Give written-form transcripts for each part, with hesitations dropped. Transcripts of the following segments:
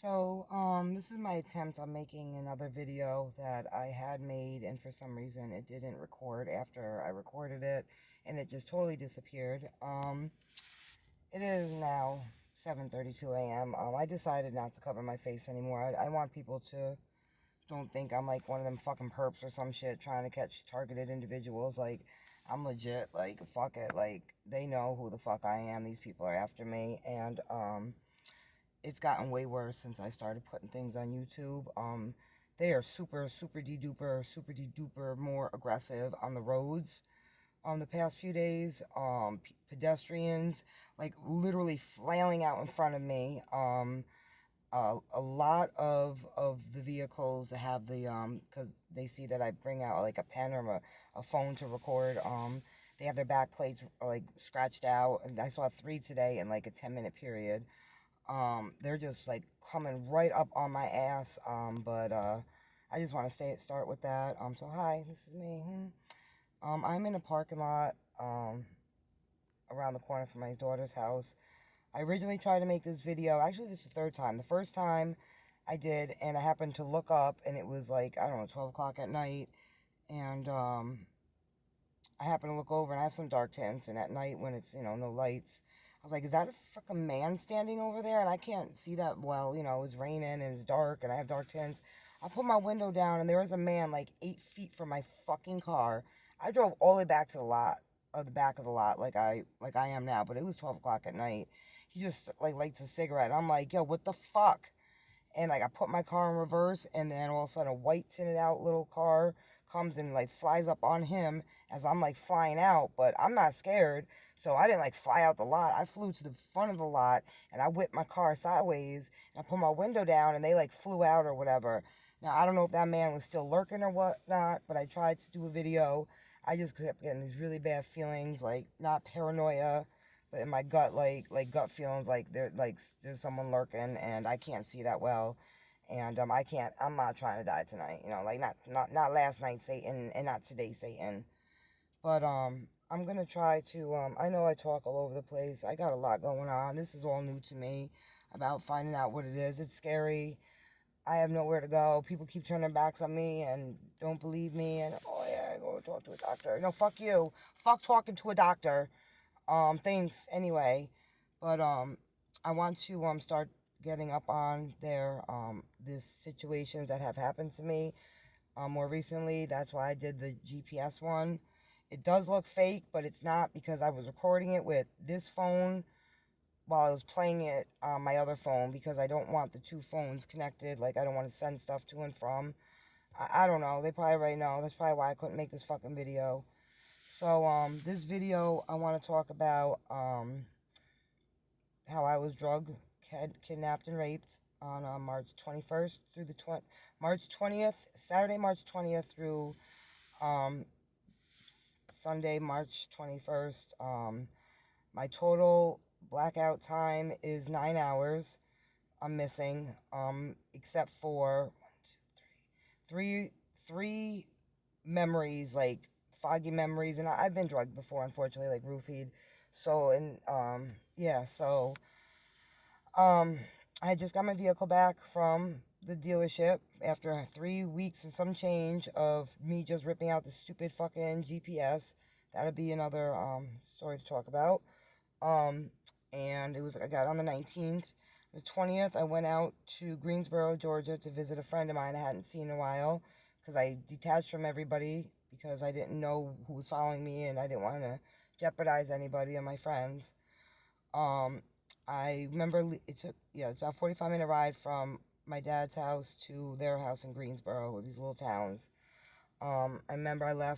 This is my attempt on making another video that I had made, and for some reason it didn't record after I recorded it, and it just totally disappeared. It is now 7:32 a.m. I decided not to cover my face anymore. I want people to don't think I'm like one of them fucking perps or some shit trying to catch targeted individuals. Like, I'm legit. Like, fuck it. Like, they know who the fuck I am. These people are after me, and it's gotten way worse since I started putting things on YouTube. They are super de-duper more aggressive on the roads. The past few days, pedestrians, like, literally flailing out in front of me. A lot of the vehicles have the, because they see that I bring out, like, a pen or a phone to record, they have their back plates, like, scratched out, and I saw 3 today in, like, a 10-minute period. They're just, like, coming right up on my ass, but I just want to start with that. So hi, this is me. I'm in a parking lot, around the corner from my daughter's house. I originally tried to make this video, actually this is the 3rd time. The first time I did, and I happened to look up, and it was, like, I don't know, 12 o'clock at night, and, I happened to look over, and I have some dark tints, and at night when it's, no lights, I was like, is that a fucking man standing over there? And I can't see that well, it's raining, and it's dark, and I have dark tints. I put my window down, and there was a man, like, 8 feet from my fucking car. I drove all the way back to the lot, the back of the lot, like I am now, but it was 12 o'clock at night. He just, like, lights a cigarette. I'm like, yo, what the fuck? And, like, I put my car in reverse, and then all of a sudden a white tinted out little car comes and, like, flies up on him as I'm, like, flying out, but I'm not scared, so I didn't, like, fly out the lot. I flew to the front of the lot, and I whipped my car sideways, and I put my window down, and they, like, flew out or whatever. Now, I don't know if that man was still lurking or whatnot, but I tried to do a video. I just kept getting these really bad feelings, like, not paranoia, but in my gut, like gut feelings, like, there's someone lurking, and I can't see that well. And I'm not trying to die tonight, like, not last night, Satan, and not today, Satan. But, I'm gonna try to, I know I talk all over the place. I got a lot going on. This is all new to me about finding out what it is. It's scary. I have nowhere to go. People keep turning their backs on me and don't believe me. And, oh, yeah, go talk to a doctor. No, fuck you. Fuck talking to a doctor. Thanks anyway. But, I want to, start getting up on these situations that have happened to me, more recently. That's why I did the GPS one. It does look fake, but it's not, because I was recording it with this phone while I was playing it on my other phone, because I don't want the 2 phones connected. Like, I don't want to send stuff to and from. I don't know. They probably already know. That's probably why I couldn't make this fucking video. So, this video, I want to talk about, how I was drugged, kidnapped, and raped on March 21st through the March 20th, Saturday, March 20th through Sunday, March 21st. My total blackout time is 9 hours. I'm missing, except for 3 memories, like foggy memories, and I've been drugged before, unfortunately, like roofied. So, and yeah, so I just got my vehicle back from the dealership after 3 weeks and some change of me just ripping out the stupid fucking GPS. That'll be another story to talk about. And I got on the 19th. The 20th, I went out to Greensboro, Georgia to visit a friend of mine I hadn't seen in a while, because I detached from everybody because I didn't know who was following me, and I didn't want to jeopardize anybody and my friends. I remember it's about a 45-minute ride from my dad's house to their house in Greensboro, these little towns. I remember I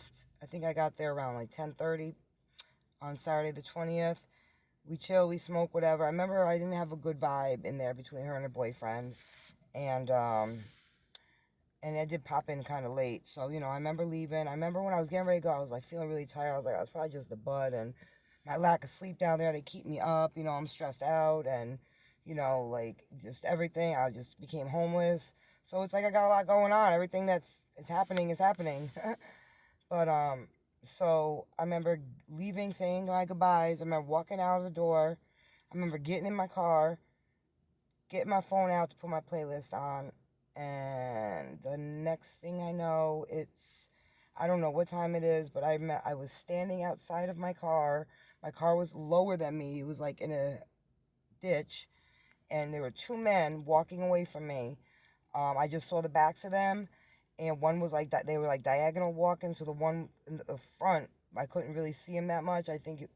think I got there around like 10:30 on Saturday the 20th. We chill, we smoke, whatever. I remember I didn't have a good vibe in there between her and her boyfriend. And I did pop in kind of late. So, I remember leaving. I remember when I was getting ready to go, I was, like, feeling really tired. I was like, I was probably just the bud. And my lack of sleep down there, they keep me up. I'm stressed out. And, like, just everything. I just became homeless. So it's like I got a lot going on. Everything is happening is happening. But, so I remember leaving, saying my goodbyes. I remember walking out of the door. I remember getting in my car, get my phone out to put my playlist on, and the next thing I know, I don't know what time it is, but I was standing outside of my car. My car was lower than me. It was like in a ditch, and there were two men walking away from me. I just saw the backs of them, and one was like that. They were like diagonal walking, so the one in the front, I couldn't really see him that much. I think,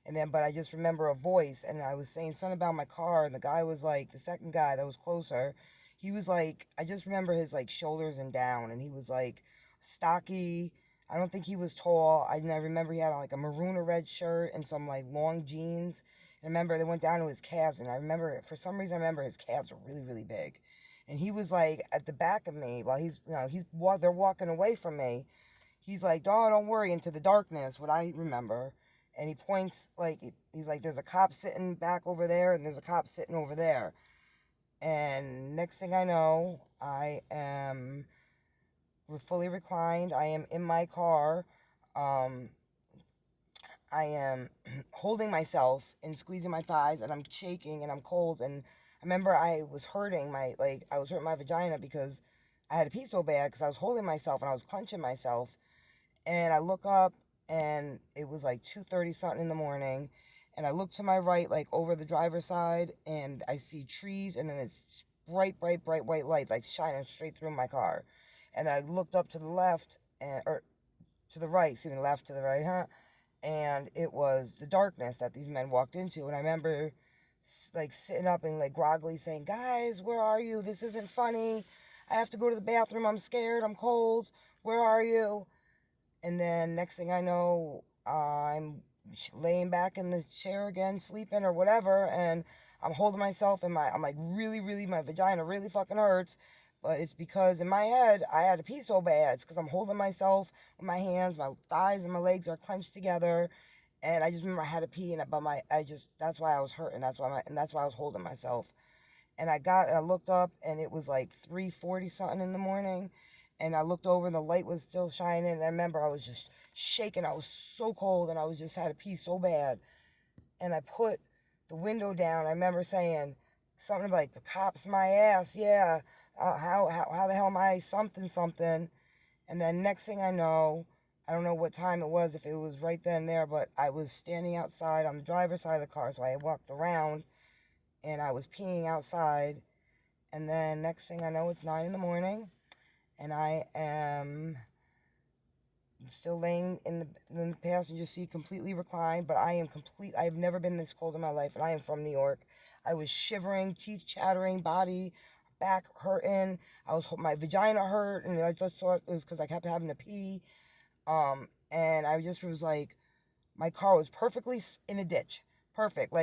but I just remember a voice, and I was saying something about my car, and the guy was like, the second guy that was closer, he was like, I just remember his like shoulders and down, and he was like stocky. I don't think he was tall. I remember he had like a maroon or red shirt and some like long jeans. And I remember they went down to his calves, and I remember, for some reason, I remember his calves were really, really big. And he was like at the back of me while they're walking away from me. He's like, "Oh, don't worry," into the darkness, what I remember. And he points, like, he's like, "There's a cop sitting back over there, and there's a cop sitting over there." And next thing I know, we're fully reclined. I am in my car. I am holding myself and squeezing my thighs, and I'm shaking and I'm cold. And I remember I was hurting my vagina because I had to pee so bad because I was holding myself and I was clenching myself. And I look up, and it was like 2:30 something in the morning. And I look to my right, like over the driver's side, and I see trees, and then it's bright, bright, bright white light, like shining straight through my car. And I looked up to the left, or to the right, excuse me, left to the right, huh? And it was the darkness that these men walked into. And I remember like sitting up and like groggily saying, "Guys, where are you? This isn't funny. I have to go to the bathroom. I'm scared. I'm cold. Where are you?" And then next thing I know, I'm laying back in the chair again, sleeping or whatever, and I'm holding myself, and I'm like really, really, my vagina really fucking hurts. But it's because in my head, I had to pee so bad. It's because I'm holding myself with my hands, my thighs and my legs are clenched together. And I just remember I had to pee, that's why I was hurting. That's why I was holding myself. And I looked up, and it was like 3:40 something in the morning. And I looked over, and the light was still shining. And I remember I was just shaking. I was so cold, and I was just had to pee so bad. And I put the window down. I remember saying something like, "The cops my ass, yeah. How the hell am I something?" And then next thing I know, I don't know what time it was, if it was right then and there, but I was standing outside on the driver's side of the car, so I walked around, and I was peeing outside. And then next thing I know, it's 9 in the morning, and I am still laying in the passenger seat, completely reclined, but I've never been this cold in my life, and I am from New York. I was shivering, teeth chattering, back hurting. My vagina hurt, and I just thought it was because I kept having to pee. And I just was like, my car was perfectly in a ditch. Perfect.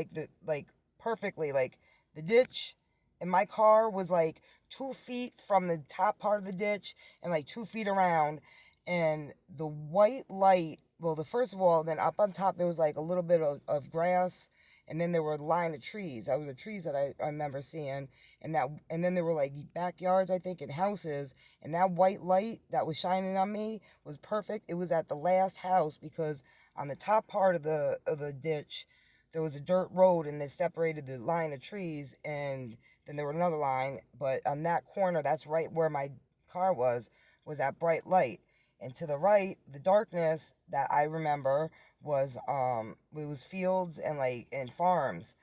Perfectly. Like, the ditch in my car was like 2 feet from the top part of the ditch and like 2 feet around. And the white light, first of all, then up on top, there was like a little bit of grass. And then there were a line of trees. That was the trees that I remember seeing. And then there were like backyards, I think, and houses. And that white light that was shining on me was perfect. It was at the last house, because on the top part of the ditch, there was a dirt road, and they separated the line of trees, and then there was another line. But on that corner, that's right where my car was that bright light. And to the right, the darkness that I remember was it was fields and farms.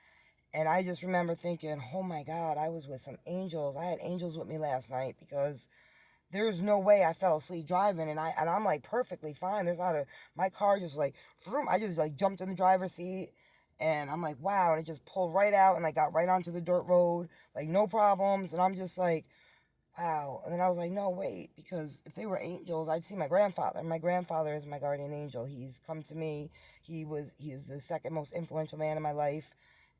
And I just remember thinking, "Oh my God, I was with some angels. I had angels with me last night," because there's no way I fell asleep driving, and I'm like perfectly fine. My car just like vroom, I just like jumped in the driver's seat, and I'm like, wow, and it just pulled right out, and I got right onto the dirt road, like no problems. And I'm just like, wow. And then I was like, no, wait, because if they were angels, I'd see my grandfather. My grandfather is my guardian angel. He's come to me. He is the second most influential man in my life,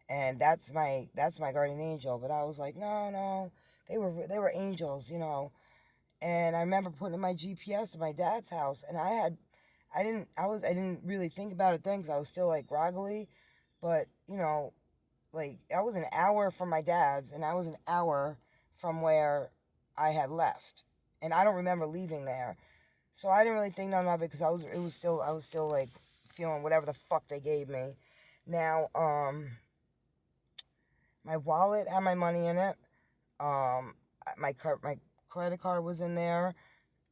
and that's my guardian angel. But I was like, no, they were angels, you know. And I remember putting in my GPS to my dad's house, and I didn't really think about it then, because I was still like groggly. But you know, like, I was an hour from my dad's, and I was an hour from where I had left, and I don't remember leaving there, so I didn't really think none of it, because I was still like feeling whatever the fuck they gave me. Now, My wallet had my money in it. My credit card was in there.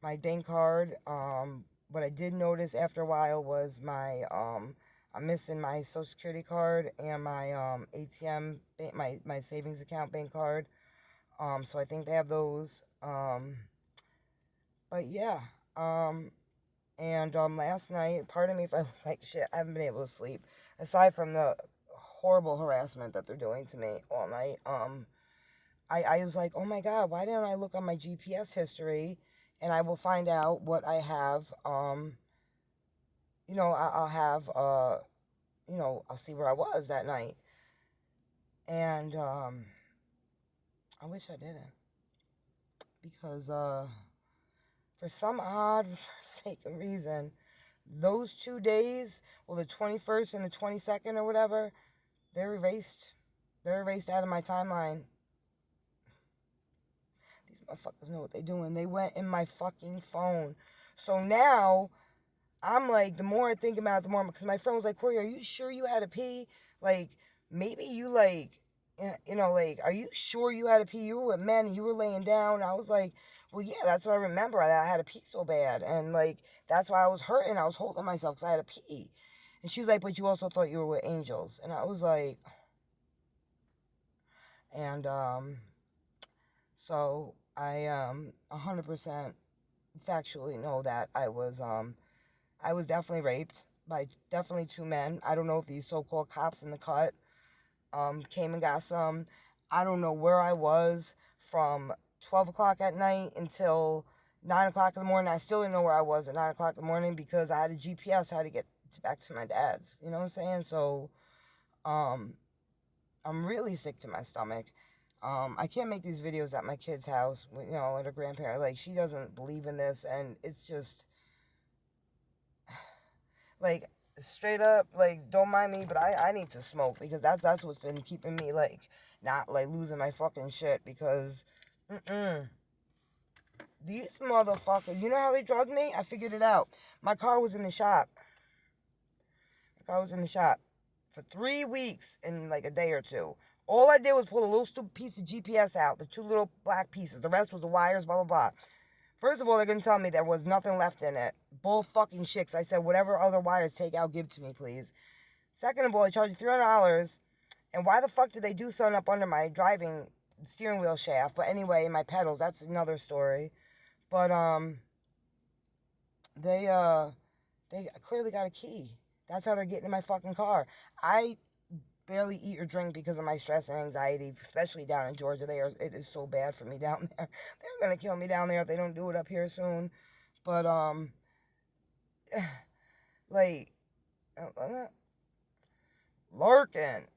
My bank card. What I did notice after a while was I'm missing my Social Security card and my ATM, my savings account bank card. So I think they have those. But yeah. And last night, pardon me if I look like shit, I haven't been able to sleep. Aside from the horrible harassment that they're doing to me all night. I was like, oh my God, why didn't I look on my GPS history and I will find out what I have, I'll have, I'll see where I was that night. And, I wish I didn't. Because, for some odd forsaken reason, those 2 days, the 21st and the 22nd or whatever, they're erased. They're erased out of my timeline. These motherfuckers know what they're doing. They went in my fucking phone. So now, I'm like, the more I think about it, the more, because my friend was like, Corey, are you sure you had a pee? Like, maybe you are you sure you had a pee? You were with men and you were laying down. I was like, well, yeah, that's what I remember. I had a pee so bad. And, that's why I was hurting. I was holding myself because I had a pee. And she was like, but you also thought you were with angels. And I was like, and, so I, 100% factually know that I was definitely raped by definitely 2 men. I don't know if these so-called cops in the cut, came and got some. I don't know where I was from 12 o'clock at night until 9 o'clock in the morning. I still didn't know where I was at 9 o'clock in the morning because I had a GPS. I had to get back to my dad's. You know what I'm saying? So, I'm really sick to my stomach. I can't make these videos at my kid's house, at her grandparent. She doesn't believe in this, and it's just, straight up, don't mind me, but I need to smoke, because that's what's been keeping me, not, losing my fucking shit, because, these motherfuckers, you know how they drugged me? I figured it out. My car was in the shop. For 3 weeks in, a day or two. All I did was pull a little stupid piece of GPS out, the 2 little black pieces. The rest was the wires, blah, blah, blah. First of all, they're going to tell me there was nothing left in it. Bull fucking shit. I said, whatever other wires take out, give to me, please. Second of all, I charged you $300. And why the fuck did they do something up under my driving steering wheel shaft? But anyway, my pedals, that's another story. But, they clearly got a key. That's how they're getting in my fucking car. I barely eat or drink because of my stress and anxiety, especially down in Georgia. It is so bad for me down there. They're going to kill me down there if they don't do it up here soon. But, lurking.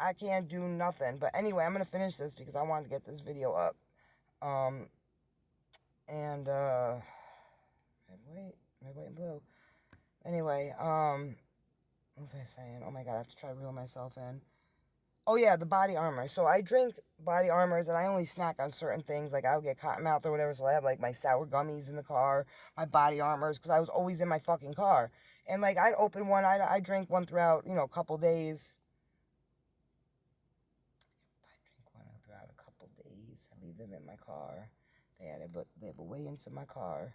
I can't do nothing. But anyway, I'm going to finish this because I wanted to get this video up. Red, white, and blue. Anyway, what was I saying? Oh my God, I have to try to reel myself in. Oh yeah, the body armor. So I drink body armors and I only snack on certain things. I'll get cotton mouth or whatever, so I have my sour gummies in the car, my body armors, because I was always in my fucking car. And I'd open one, I'd drink one throughout, a couple days. I drink one throughout a couple days. I leave them in my car. They have a way into my car.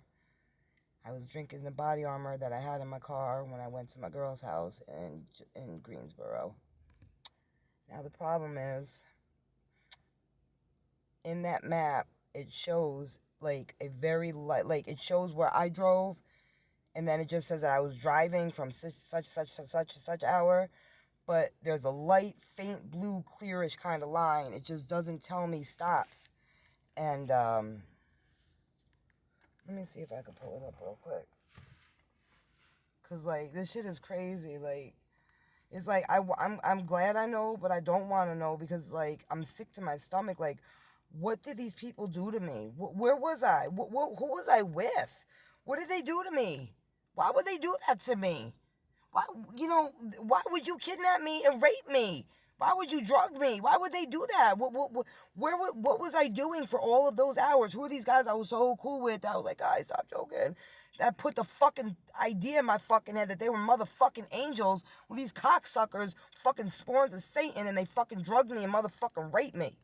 I was drinking the body armor that I had in my car when I went to my girl's house in Greensboro. Now the problem is, in that map, it shows a very light, it shows where I drove, and then it just says that I was driving from such hour, but there's a light, faint blue, clearish kind of line. It just doesn't tell me stops. And, let me see if I can pull it up real quick. Because, this shit is crazy. It's I'm glad I know, but I don't want to know because, I'm sick to my stomach. What did these people do to me? Where was I? Who was I with? What did they do to me? Why would they do that to me? Why would you kidnap me and rape me? Why would you drug me? Why would they do that? What was I doing for all of those hours? Who are these guys I was so cool with? I was like, guys, stop joking. That put the fucking idea in my fucking head that they were motherfucking angels with these cocksuckers, fucking spawns of Satan, and they fucking drugged me and motherfucking raped me.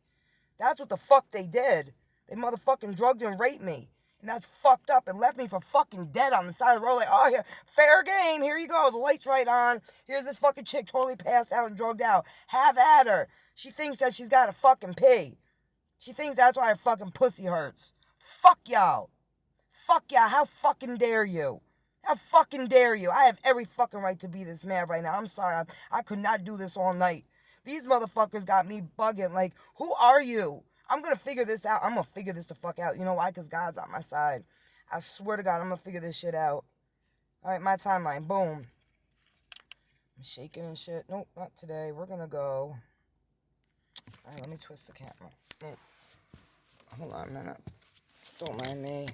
That's what the fuck they did. They motherfucking drugged and raped me. And that's fucked up and left me for fucking dead on the side of the road. Like, oh, yeah, fair game. Here you go. The light's right on. Here's this fucking chick totally passed out and drugged out. Have at her. She thinks that she's got to fucking pee. She thinks that's why her fucking pussy hurts. Fuck y'all. Fuck y'all. How fucking dare you? How fucking dare you? I have every fucking right to be this mad right now. I'm sorry. I could not do this all night. These motherfuckers got me bugging. Like, who are you? I'm going to figure this out. I'm going to figure this the fuck out. You know why? Because God's on my side. I swear to God, I'm going to figure this shit out. All right, my timeline. Boom. I'm shaking and shit. Nope, not today. We're going to go. All right, let me twist the camera. Hold on a minute. Don't mind me.